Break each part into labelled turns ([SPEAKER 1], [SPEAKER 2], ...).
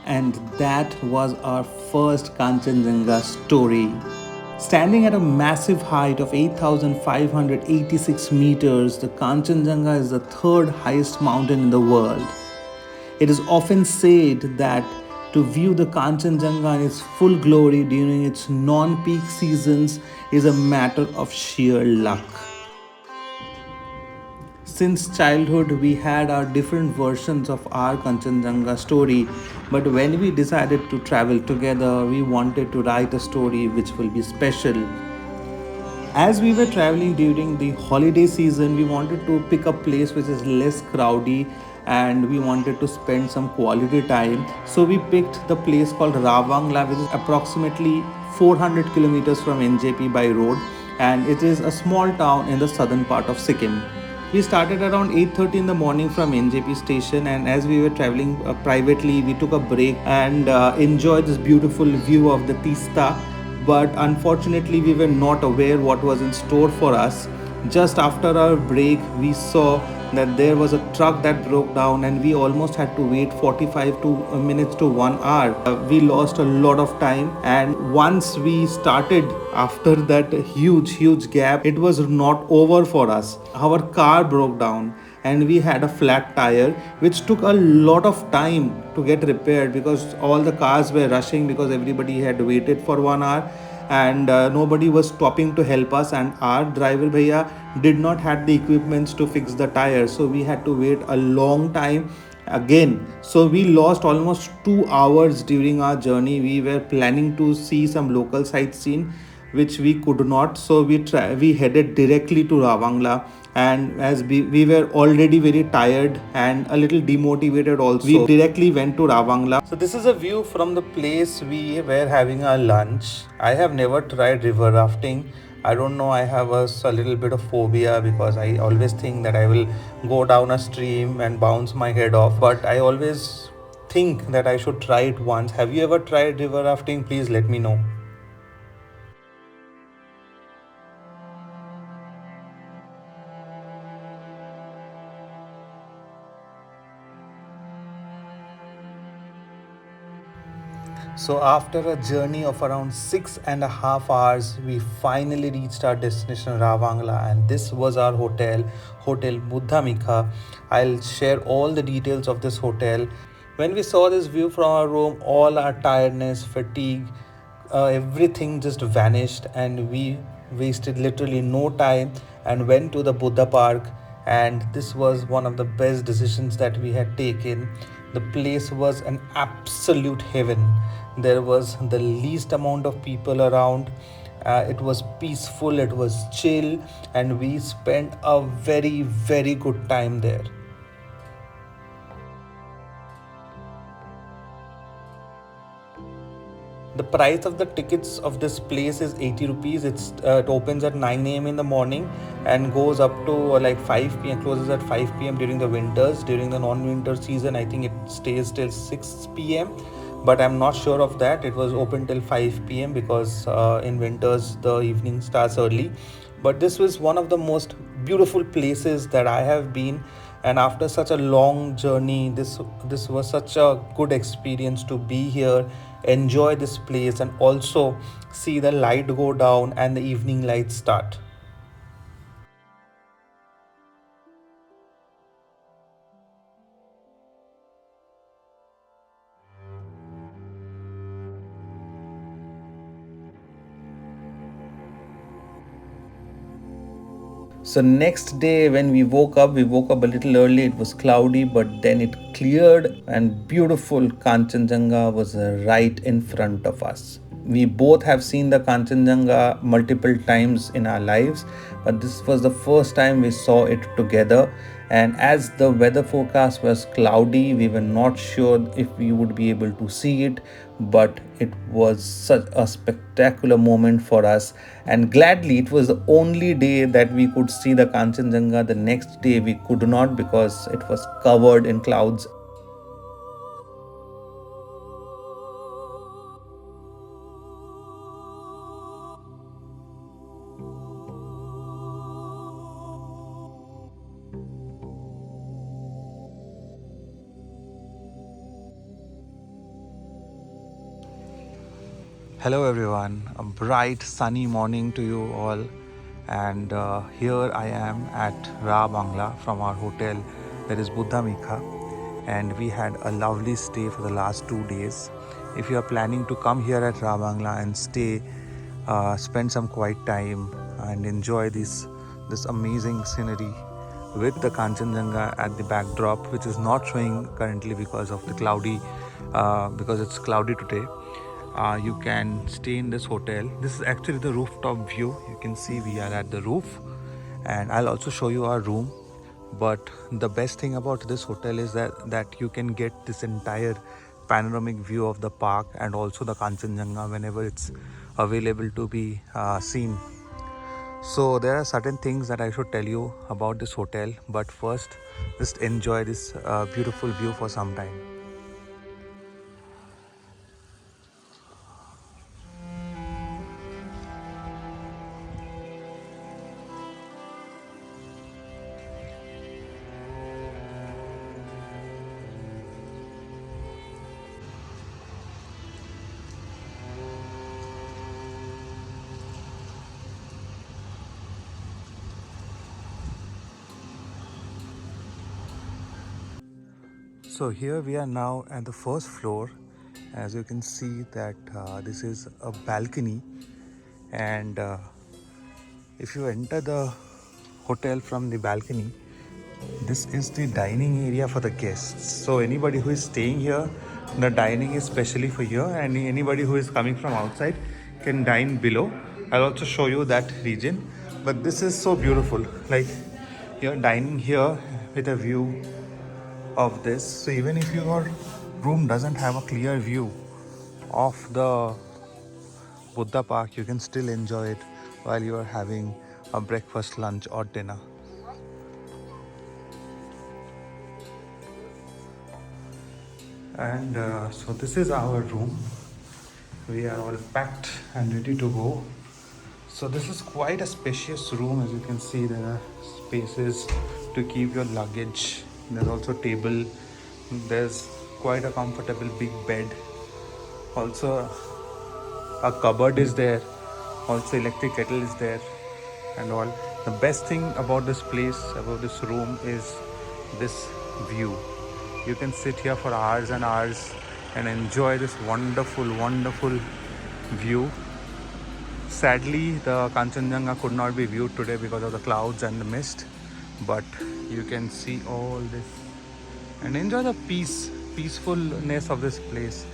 [SPEAKER 1] And that was our first Kanchenjunga story. Standing at a massive height of 8,586 meters, the Kanchenjunga is the third highest mountain in the world. It is often said that to view the Kanchenjunga in its full glory during its non peak seasons is a matter of sheer luck. Since childhood, we had our different versions of our Kanchenjunga story, but when we decided to travel together, we wanted to write a story which will be special. As we were traveling during the holiday season, we wanted to pick a place which is less crowdy and we wanted to spend some quality time. So we picked the place called Rawangla, which is approximately 400 kilometers from NJP by road, and it is a small town in the southern part of Sikkim. We started around 8:30 in the morning from NJP station, and as we were traveling privately, we took a break and enjoyed this beautiful view of the Tista. But unfortunately, we were not aware what was in store for us. Just after our break, we saw that there was a truck that broke down, and we almost had to wait 45 to minutes to 1 hour. We lost a lot of time, and once we started after that huge gap, it was not over for us. Our car broke down and we had a flat tire which took a lot of time to get repaired because all the cars were rushing because everybody had waited for 1 hour, and nobody was stopping to help us, and our driver bhaiya did not had the equipments to fix the tire, so we had to wait a long time again. So we lost almost 2 hours during our journey. We were planning to see some local sightseeing which we could not, so we headed directly to Rawangla. And as we were already very tired and a little demotivated also, we directly went to Rawangla. So this is a view from the place we were having our lunch. I have never tried river rafting. I don't know, I have a little bit of phobia because I always think that I will go down a stream and bounce my head off, but I always think that I should try it once. Have you ever tried river rafting? Please let me know. So, after a journey of around 6.5 hours, we finally reached our destination Ravangla, and this was our hotel, Hotel Buddha Mikha. I'll share all the details of this hotel. When we saw this view from our room, all our tiredness, fatigue, everything just vanished, and we wasted literally no time and went to the Buddha Park. And this was one of the best decisions that we had taken. The place was an absolute heaven. There was the least amount of people around. It was peaceful, it was chill, and we spent a very good time there. The price of the tickets of this place is 80 rupees. It opens at 9 a.m. in the morning and goes up to like 5 p.m. closes at 5 p.m. during the winters. During the non-winter season, I think it stays till 6 p.m. But I'm not sure of that. It was open till 5 p.m. because in winters the evening starts early. But this was one of the most beautiful places that I have been, and after such a long journey, this was such a good experience to be here, enjoy this place, and also see the light go down and the evening lights start. So next day when we woke up a little early. It was cloudy, but then it cleared and beautiful Kanchenjunga was right in front of us. We both have seen the Kanchenjunga multiple times in our lives, but this was the first time we saw it together. And as the weather forecast was cloudy, we were not sure if we would be able to see it, but it was such a spectacular moment for us. And gladly, it was the only day that we could see the Kanchenjunga. The next day, we could not because it was covered in clouds. Hello everyone, a bright sunny morning to you all, and here I am at Ravangla from our hotel. There is Buddha Mikha, and we had a lovely stay for the last 2 days. If you are planning to come here at Ravangla and stay, spend some quiet time and enjoy this amazing scenery with the Kanchenjunga at the backdrop, which is not showing currently because of the cloudy, because it's cloudy today. You can stay in this hotel. This is actually the rooftop view. You can see we are at the roof, and I'll also show you our room. But the best thing about this hotel is that you can get this entire panoramic view of the park and also the Kanchenjunga whenever it's available to be seen. So there are certain things that I should tell you about this hotel, but first just enjoy this beautiful view for some time. So here we are now at the first floor. As you can see that this is a balcony, and if you enter the hotel from the balcony, this is the dining area for the guests. So anybody who is staying here, the dining is specially for here, and anybody who is coming from outside can dine below. I'll also show you that region. But this is so beautiful. Like you're dining here with a view of this. So even if your room doesn't have a clear view of the Buddha Park, you can still enjoy it while you are having a breakfast, lunch, or dinner. And so this is our room. We are all packed and ready to go. So this is quite a spacious room. As you can see, there are spaces to keep your luggage. There's also a table. There's quite a comfortable big bed. Also a cupboard is there. Also electric kettle is there and all. The best thing about this place, about this room, is this view. You can sit here for hours and hours and enjoy this wonderful view. Sadly, the Kanchenjunga could not be viewed today because of the clouds and the mist, but you can see all this and enjoy the peacefulness of this place.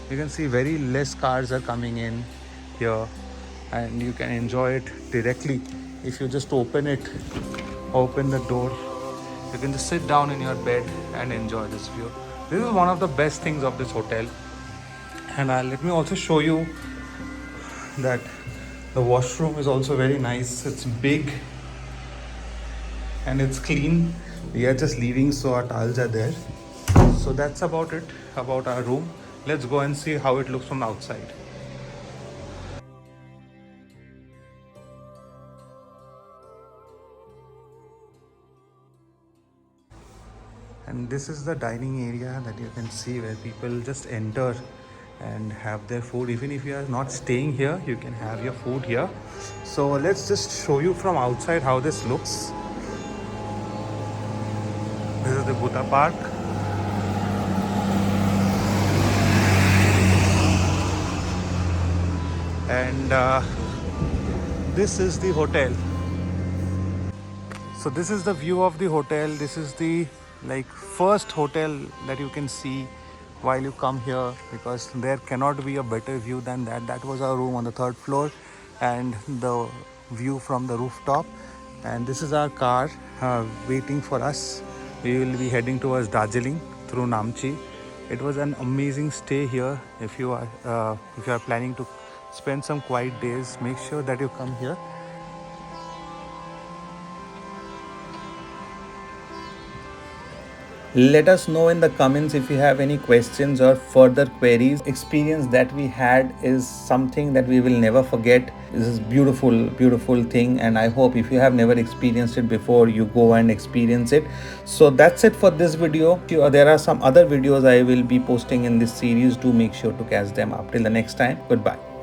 [SPEAKER 1] You can see very less cars are coming in here, and you can enjoy it directly. If you just open the door, you can just sit down in your bed and enjoy this view. This is one of the best things of this hotel. And let me also show you that the washroom is also very nice. It's big and it's clean. We are just leaving, so our towels are there. So that's about it, about our room. Let's go and see how it looks from outside. And this is the dining area that you can see, where people just enter and have their food. Even if you are not staying here, you can have your food here. So let's just show you from outside how this looks. This is the Buddha Park. And this is the hotel. So this is the view of the hotel. This is the first hotel that you can see while you come here, because there cannot be a better view than that. That was our room on the third floor, and the view from the rooftop. And this is our car waiting for us. We will be heading towards Darjeeling through Namchi. It was an amazing stay here. If you are planning to spend some quiet days, make sure that you come here. Let us know in the comments if you have any questions or further queries. Experience that we had is something that we will never forget. This is beautiful thing, and I hope if you have never experienced it before, you go and experience it. So that's it for this video. There are some other videos I will be posting in this series. Do make sure to catch them up. Till the next time, goodbye.